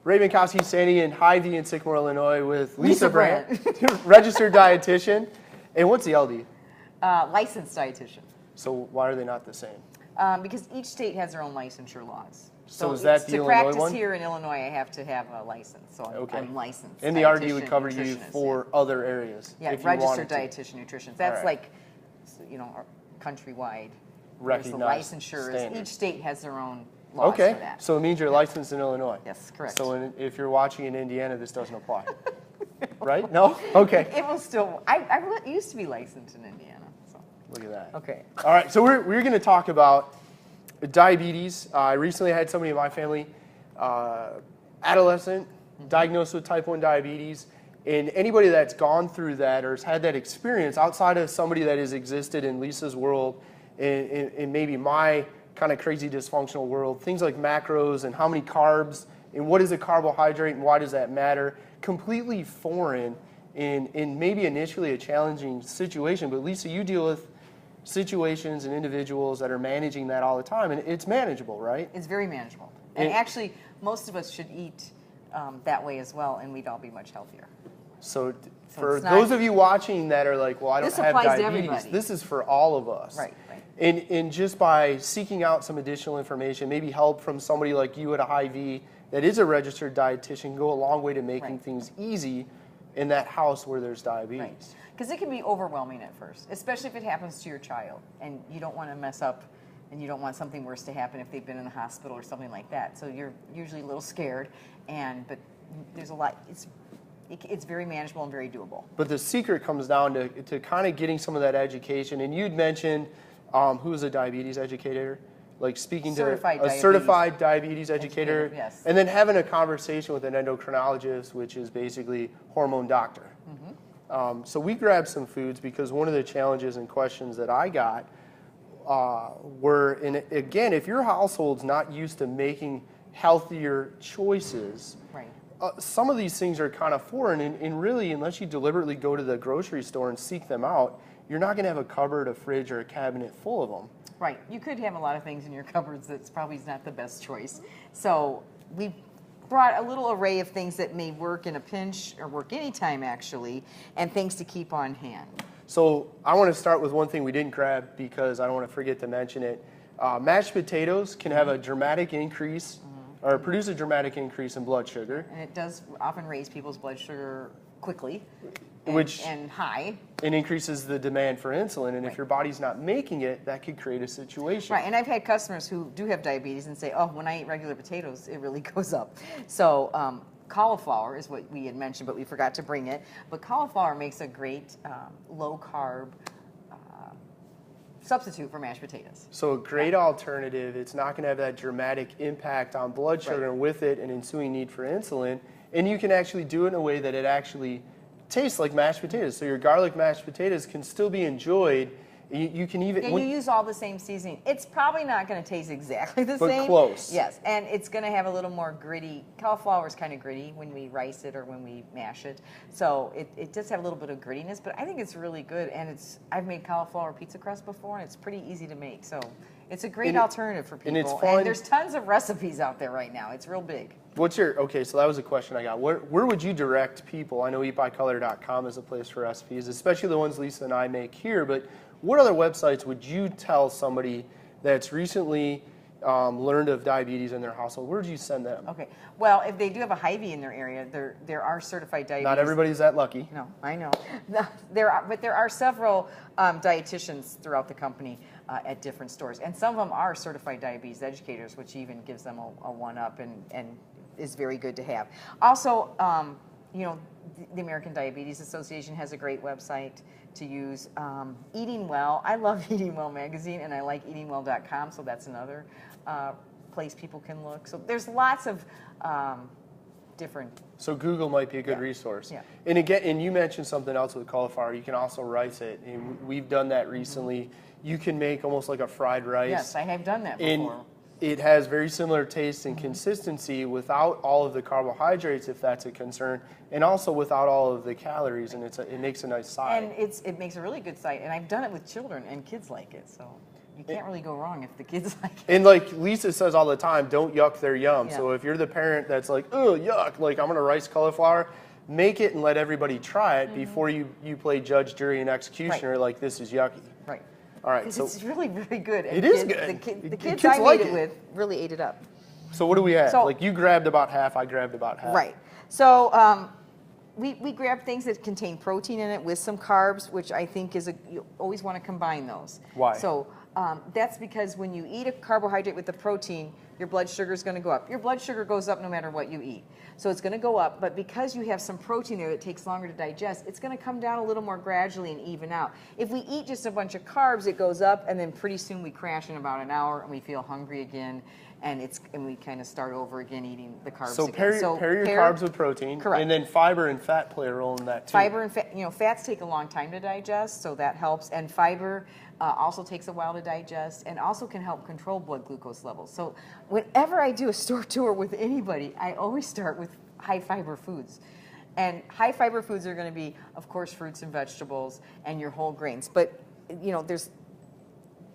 Ray Minkowski standing in Hy-Vee in Sycamore, Illinois with Lisa Brandt, registered dietitian. And what's the LD? Licensed dietitian. So why are they not the same? Because each state has their own licensure laws. So is that the Illinois one? To practice here in Illinois, I have to have a license. So I'm licensed. And the RD would cover you for other areas. Yeah, registered dietitian, nutritionist. That's like, countrywide. Recognized. The licensure. Each state has their own laws for that. So it means you're licensed in Illinois. Yes, correct. So if you're watching in Indiana, this doesn't apply. Right? No? Okay. It will still. I used to be licensed in Indiana. So. Look at that. Okay. All right. So we're going to talk about diabetes. I recently had somebody in my family, adolescent, diagnosed with type 1 diabetes. And anybody that's gone through that or has had that experience outside of somebody that has existed in Lisa's world, in maybe my kind of crazy dysfunctional world, things like macros and how many carbs and what is a carbohydrate and why does that matter, completely foreign in maybe initially a challenging situation. But Lisa, you deal with situations and individuals that are managing that all the time, and it's manageable, right? It's very manageable. And actually, most of us should eat that way as well, and we'd all be much healthier. So for those of you watching that are like, well, I don't have diabetes, this is for all of us. Right. And just by seeking out some additional information, maybe help from somebody like you at a Hy-Vee that is a registered dietitian, go a long way to making things easy in that house where there's diabetes. Right. Because it can be overwhelming at first, especially if it happens to your child, and you don't want to mess up, and you don't want something worse to happen if they've been in the hospital or something like that. So you're usually a little scared, but there's a lot. It's very manageable and very doable. But the secret comes down to kind of getting some of that education. And you'd mentioned who is a diabetes educator, like speaking to a certified diabetes educator, yes. And then having a conversation with an endocrinologist, which is basically hormone doctor. So we grabbed some foods because one of the challenges and questions that I got were, and again, if your household's not used to making healthier choices, some of these things are kind of foreign, and really, unless you deliberately go to the grocery store and seek them out, you're not going to have a cupboard, a fridge, or a cabinet full of them. Right. You could have a lot of things in your cupboards that's probably not the best choice. So we brought a little array of things that may work in a pinch or work anytime, actually, and things to keep on hand. So I want to start with one thing we didn't grab because I don't want to forget to mention it. Mashed potatoes can have a dramatic increase or produce a dramatic increase in blood sugar. And it does often raise people's blood sugar quickly and high. It increases the demand for insulin, and if your body's not making it, that could create a situation. Right, and I've had customers who do have diabetes and say, oh, when I eat regular potatoes, it really goes up. So cauliflower is what we had mentioned, but we forgot to bring it. But cauliflower makes a great low-carb substitute for mashed potatoes. So a great alternative. It's not going to have that dramatic impact on blood sugar, and with it an ensuing need for insulin. And you can actually do it in a way that it actually tastes like mashed potatoes. So your garlic mashed potatoes can still be enjoyed. You can even... you use all the same seasoning. It's probably not going to taste exactly the same. But close. Yes, and it's going to have a little more gritty. Cauliflower is kind of gritty when we rice it or when we mash it. So it does have a little bit of grittiness, but I think it's really good. And I've made cauliflower pizza crust before, and it's pretty easy to make. So it's a great alternative for people. And it's fun. And there's tons of recipes out there right now. It's real big. Okay, so that was a question I got. Where would you direct people? I know eatbycolor.com is a place for recipes, especially the ones Lisa and I make here, but what other websites would you tell somebody that's recently learned of diabetes in their household? Where would you send them? Okay. Well, if they do have a Hy-Vee in their area, there are certified diabetes. Not everybody's that lucky. No, I know. But there are several dietitians throughout the company at different stores, and some of them are certified diabetes educators, which even gives them a one-up and is very good to have. Also, the American Diabetes Association has a great website to use. Eating Well, I love Eating Well magazine, and I like eatingwell.com, so that's another place people can look. So there's lots of different... So Google might be a good resource. Yeah. And again, and you mentioned something else with cauliflower. You can also rice it, and we've done that recently. You can make almost like a fried rice. Yes, I have done that before. And it has very similar taste and consistency without all of the carbohydrates, if that's a concern, and also without all of the calories, and it makes a nice side. And it makes a really good side, and I've done it with children, and kids like it, so can't really go wrong if the kids like it. And like Lisa says all the time, don't yuck their yum. Yeah. So if you're the parent that's like, oh, yuck, like I'm going to rice cauliflower, make it and let everybody try it before you play judge, jury, and executioner like this is yucky. Right. All right. So it's really very good. it is good. The kids I made it with really ate it up. So what do we have? So, like you grabbed about half, I grabbed about half. Right. So we grab things that contain protein in it with some carbs, which I think you always want to combine those. Why? So that's because when you eat a carbohydrate with the protein, your blood sugar is going to go up. Your blood sugar goes up no matter what you eat. So it's going to go up, but because you have some protein there that takes longer to digest, it's going to come down a little more gradually and even out. If we eat just a bunch of carbs, it goes up, and then pretty soon we crash in about an hour, and we feel hungry again, and we kind of start over again eating the carbs So again. pair your carbs with protein. Correct. And then fiber and fat play a role in that too. Fiber and fat, fats take a long time to digest, so that helps. And fiber also takes a while to digest and also can help control blood glucose levels. So whenever I do a store tour with anybody, I always start with high fiber foods. And high fiber foods are going to be, of course, fruits and vegetables and your whole grains. But,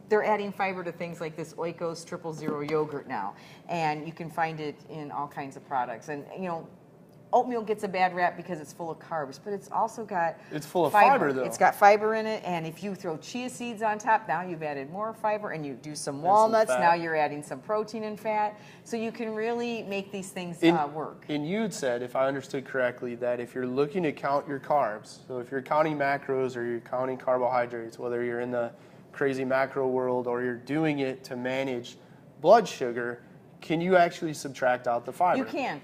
they're adding fiber to things like this Oikos 000 yogurt now. And you can find it in all kinds of products. And, oatmeal gets a bad rap because it's full of carbs, but it's also got It's full of fiber, though. It's got fiber in it, and if you throw chia seeds on top, now you've added more fiber, and you do some walnuts, now you're adding some protein and fat. So you can really make these things work. And you'd said, if I understood correctly, that if you're looking to count your carbs, so if you're counting macros or you're counting carbohydrates, whether you're in the crazy macro world or you're doing it to manage blood sugar, can you actually subtract out the fiber? You can.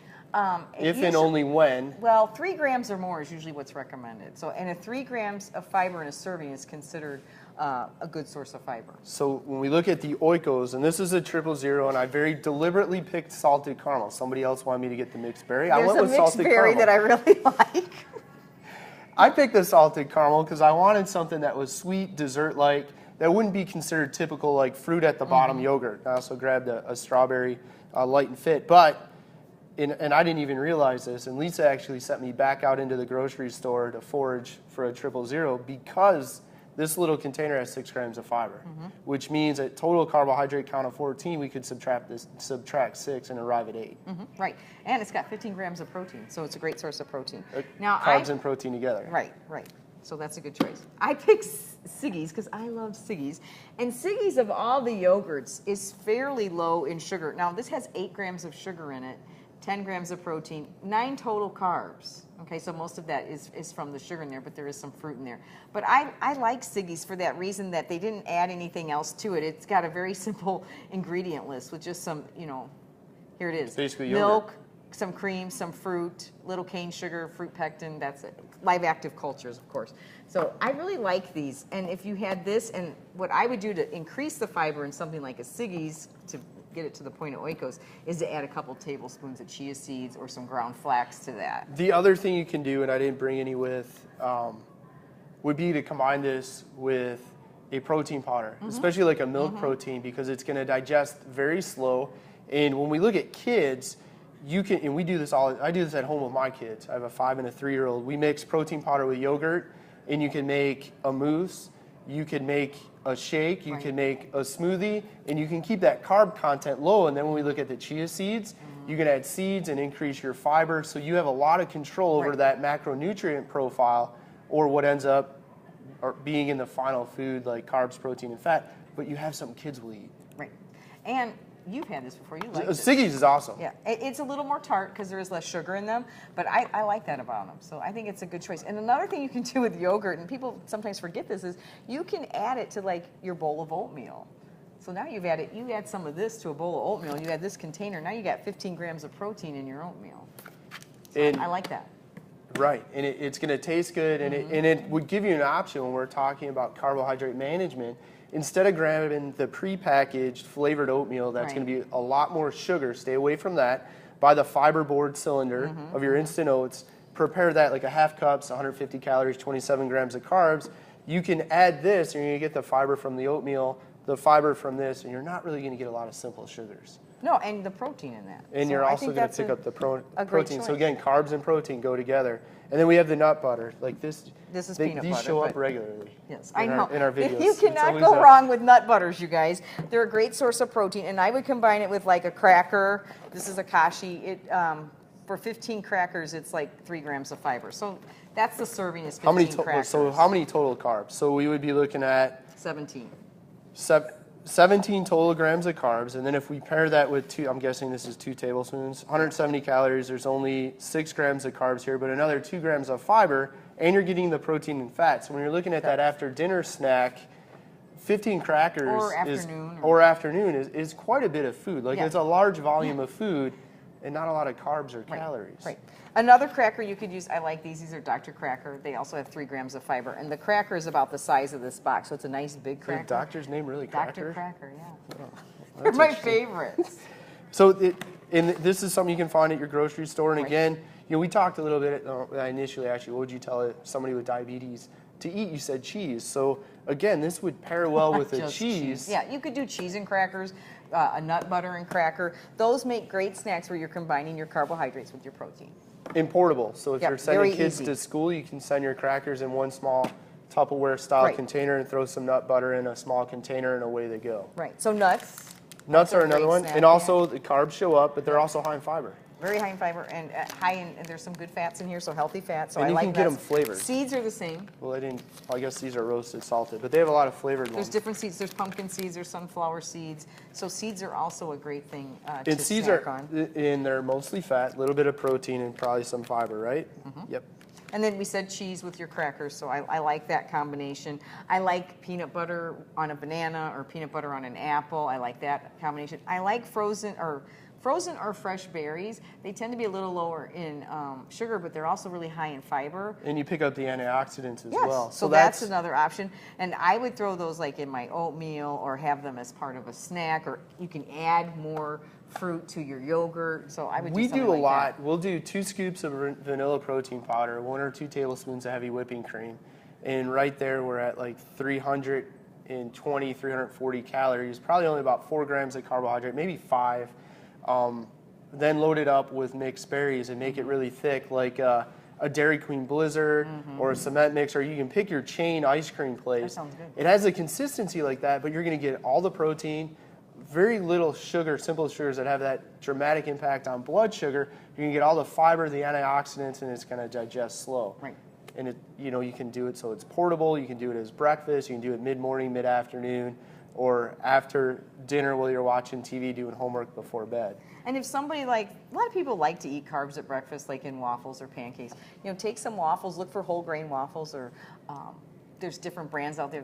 If and only when. Well, 3 grams or more is usually what's recommended. So, and 3 grams of fiber in a serving is considered a good source of fiber. So when we look at the Oikos, and this is a 000, and I very deliberately picked salted caramel. Somebody else wanted me to get the mixed berry. I went with salted berry caramel. that I really like. I picked the salted caramel because I wanted something that was sweet, dessert-like, that wouldn't be considered typical like fruit at the bottom yogurt. I also grabbed a strawberry light and fit, but. And I didn't even realize this, and Lisa actually sent me back out into the grocery store to forage for a 000 because this little container has 6 grams of fiber, which means at total carbohydrate count of 14, we could subtract 6 and arrive at 8. Right, and it's got 15 grams of protein, so it's a great source of protein. Now, carbs and protein together. Right. So that's a good choice. I picked Siggi's because I love Siggi's. And Siggi's, of all the yogurts, is fairly low in sugar. Now, this has 8 grams of sugar in it. 10 grams of protein, 9 total carbs. Okay, so most of that is from the sugar in there, but there is some fruit in there. But I like Siggi's for that reason that they didn't add anything else to it. It's got a very simple ingredient list with just some, here it is. Basically milk, yogurt. Some cream, some fruit, little cane sugar, fruit pectin, that's it. Live active cultures, of course. So I really like these. And if you had this, and what I would do to increase the fiber in something like a Siggi's to get it to the point of Oikos is to add a couple tablespoons of chia seeds or some ground flax to that. The other thing you can do, and I didn't bring any with, would be to combine this with a protein powder, especially like a milk protein, because it's going to digest very slow. And when we look at kids, you can, and we do this I do this at home with my kids. I have a 5 and a 3-year-old. We mix protein powder with yogurt, and you can make a mousse. You can make a shake, you can make a smoothie, and you can keep that carb content low. And then when we look at the chia seeds, you can add seeds and increase your fiber. So you have a lot of control over that macronutrient profile, or what ends up being in the final food, like carbs, protein, and fat. But you have something kids will eat. Right. And you've had this before. You like it. Siggi's is awesome. Yeah, it's a little more tart because there is less sugar in them, but I like that about them. So I think it's a good choice. And another thing you can do with yogurt, and people sometimes forget this, is you can add it to like your bowl of oatmeal. So now you add some of this to a bowl of oatmeal, you add this container, now you got 15 grams of protein in your oatmeal. So I like that. Right, and it's going to taste good, and it would give you an option when we're talking about carbohydrate management. Instead of grabbing the prepackaged flavored oatmeal that's going to be a lot more sugar, stay away from that. Buy the fiber board cylinder of your instant oats. Prepare that like a half cup, 150 calories, 27 grams of carbs. You can add this, and you're going to get the fiber from the oatmeal, the fiber from this, and you're not really going to get a lot of simple sugars. No, and the protein in that. And So you're I also think going to that's pick up the a great protein. So choice. again, carbs and protein go together. And then we have the nut butter. Like this. This is they- peanut these butter, show up but- regularly. Yes, in I know. in our videos. You It's cannot always go a- wrong with nut butters, you guys. They're a great source of protein, and I would combine it with like a cracker. This is a kashi. For 15 crackers, it's like 3 grams of fiber. So that's the serving is 15 How many crackers. so how many total carbs? So we would be looking at 17. 17 total grams of carbs, and then if we pair that with I'm guessing this is 2 tablespoons, 170 calories. There's only 6 grams of carbs here, but another 2 grams of fiber, and you're getting the protein and fat. So when you're looking at that after dinner snack, 15 crackers or afternoon is quite a bit of food. Like Yeah. it's a large volume of food, and not a lot of carbs or calories. Right. Another cracker you could use, I like these. These are Dr. Cracker. They also have 3 grams of fiber. And the cracker is about the size of this box, so it's a nice big Is cracker. the doctor's name really Cracker? Dr. Cracker, yeah. Oh, They're that's my interesting. favorites. So this is something you can find at your grocery store. And again, we talked a little bit. I initially asked you, what would you tell somebody with diabetes to eat? You said cheese. So again, this would pair well with a Just cheese. Yeah, you could do cheese and crackers, a nut butter and cracker. Those make great snacks where you're combining your carbohydrates with your protein. And portable. So if Yep, you're sending very kids easy. to school, you can send your crackers in one small Tupperware style Right. container and throw some nut butter in a small container, and away they go. Right. So nuts. Nuts are a another great one. snack, And also the carbs show up, but they're also high in fiber. Very high in fiber and and there's some good fats in here, so healthy fats. So And I you like can get nuts. them flavored. Seeds are the same. Well, I guess these are roasted, salted, but they have a lot of flavored There's ones. different seeds. There's pumpkin seeds. There's sunflower seeds. So seeds are also a great thing to And seeds snack are, on. and they're mostly fat, a little bit of protein, and probably some fiber, right? Mm-hmm. Yep. And then we said cheese with your crackers, so I like that combination. I like peanut butter on a banana or peanut butter on an apple. I like that combination. I like frozen or fresh berries. They tend to be a little lower in sugar, but they're also really high in fiber. And you pick up the antioxidants as Yes, well. so that's another option. And I would throw those like in my oatmeal or have them as part of a snack, or you can add more fruit to your yogurt. So I would We something do a like lot. that. We'll do 2 scoops of vanilla protein powder, 1 or 2 tablespoons of heavy whipping cream. And right there, we're at like 320, 340 calories, probably only about 4 grams of carbohydrate, maybe 5. Then load it up with mixed berries and make it really thick, like a Dairy Queen Blizzard or a cement mix, or you can pick your chain ice cream place. That sounds good. It has a consistency like that, but you're going to get all the protein, very little sugar, simple sugars that have that dramatic impact on blood sugar. You can get all the fiber, the antioxidants, and it's going to digest slow. Right. And you can do it so it's portable. You can do it as breakfast. You can do it mid-morning, mid-afternoon, or after dinner while you're watching TV, doing homework before bed. And if somebody a lot of people like to eat carbs at breakfast, like in waffles or pancakes. Take some waffles, look for whole grain waffles, or there's different brands out there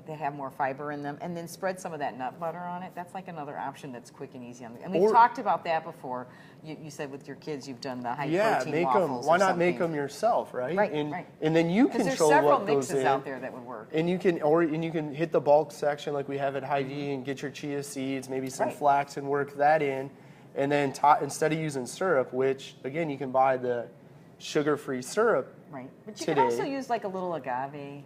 that have more fiber in them, and then spread some of that nut butter on it. That's like another option that's quick and easy. And we've talked about that before. You said with your kids you've done the high protein make waffles. them. Why or not make something. them yourself, right? Right, and, right. And then you Because there's control several what goes mixes in. out there that would work. And you can hit the bulk section like we have at Hy-Vee and get your chia seeds, maybe some Right. flax, and work that in. And then instead of using syrup, which again you can buy the sugar-free syrup, Right. But you today, can also use like a little agave.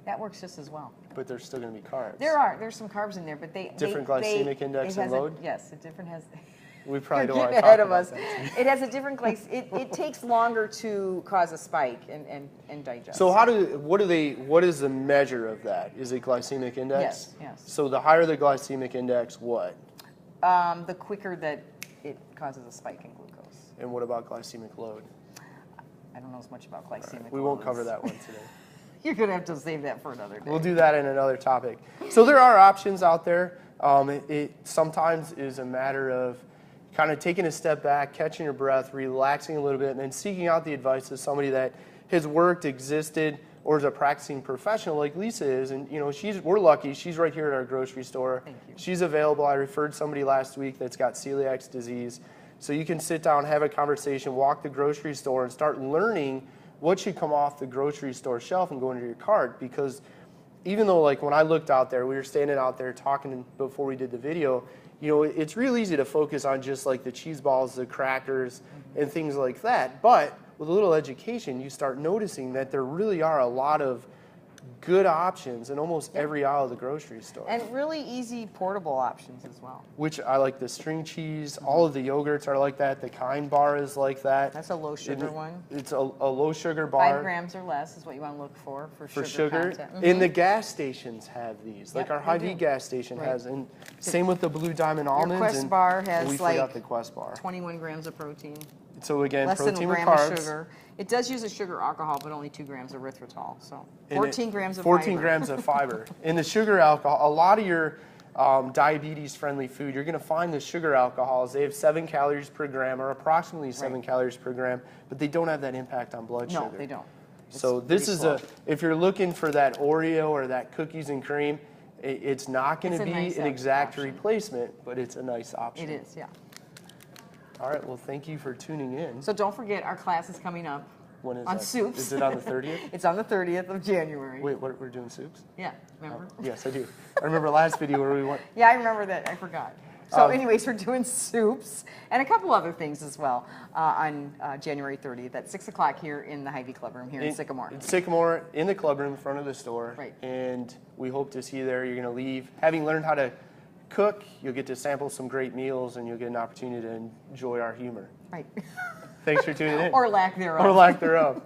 That works just as well. but there's still going to be carbs. There's some carbs in there, but Different glycemic index and load? Yes, it different has. We probably You're don't want to getting talk ahead of about us. that. It has a different it takes longer to cause a spike and digest. So what is the measure of that? Is it glycemic index? Yes. So the higher the glycemic index, what? the quicker that it causes a spike in glucose. And what about glycemic load? I don't know as much about glycemic. We won't loads. cover that one today. You're gonna have to save that for another day. We'll do that in another topic. So there are options out there. It sometimes is a matter of kind of taking a step back, catching your breath, relaxing a little bit, and then seeking out the advice of somebody that has worked, existed, or is a practicing professional like Lisa is. And we're lucky. She's right here at our grocery store. Thank you. She's available. I referred somebody last week that's got celiac disease. So you can sit down, have a conversation, walk the grocery store, and start learning what should come off the grocery store shelf and go into your cart. Because even though, like, when I looked out there, we were standing out there talking before we did the video, it's real easy to focus on just like the cheese balls, the crackers, and things like that. But with a little education, you start noticing that there really are a lot of good options in almost every aisle of the grocery store. And really easy portable options as well. Which I like the string cheese. All of the yogurts are like that. The Kind bar is like that. That's a low sugar one. It's a low sugar bar. 5 grams or less is what you want to look for sugar. content. And the gas stations have these. Like Yep, our they Hy-Vee do. gas station Right. has. And same with the Blue Diamond almonds. Quest and bar has we like forgot the Quest bar. 21 grams of protein. So again, Less than a protein with gram carbs. of sugar. It does use a sugar alcohol, but only 2 grams of erythritol. So And 14 grams of 14 fiber. grams of fiber. In the sugar alcohol, a lot of your diabetes-friendly food, you're going to find the sugar alcohols. They have 7 calories per gram, or approximately 7 calories per gram, but they don't have that impact on blood sugar. No, they don't. So It's this pretty is slow. if you're looking for that Oreo or that cookies and cream, it's not going It's to a be nice an exact option. replacement, but it's a nice option. It is, yeah. All right, well, thank you for tuning in. So don't forget, our class is coming up When is on that? soups. Is it on the 30th? It's on the 30th of January. Wait, what, we're doing soups? Yeah, remember? Yes, I do. I remember last video where we went. Yeah, I remember that. I forgot. So anyways, we're doing soups and a couple other things as well on January 30th at 6 o'clock here in the Hy-Vee Club Room here in Sycamore. In Sycamore, in the club room in front of the store. Right. And we hope to see you there. You're going to leave. Having learned how to cook, you'll get to sample some great meals, and you'll get an opportunity to enjoy our humor. Right. Thanks for tuning in. Or lack thereof. Or lack thereof.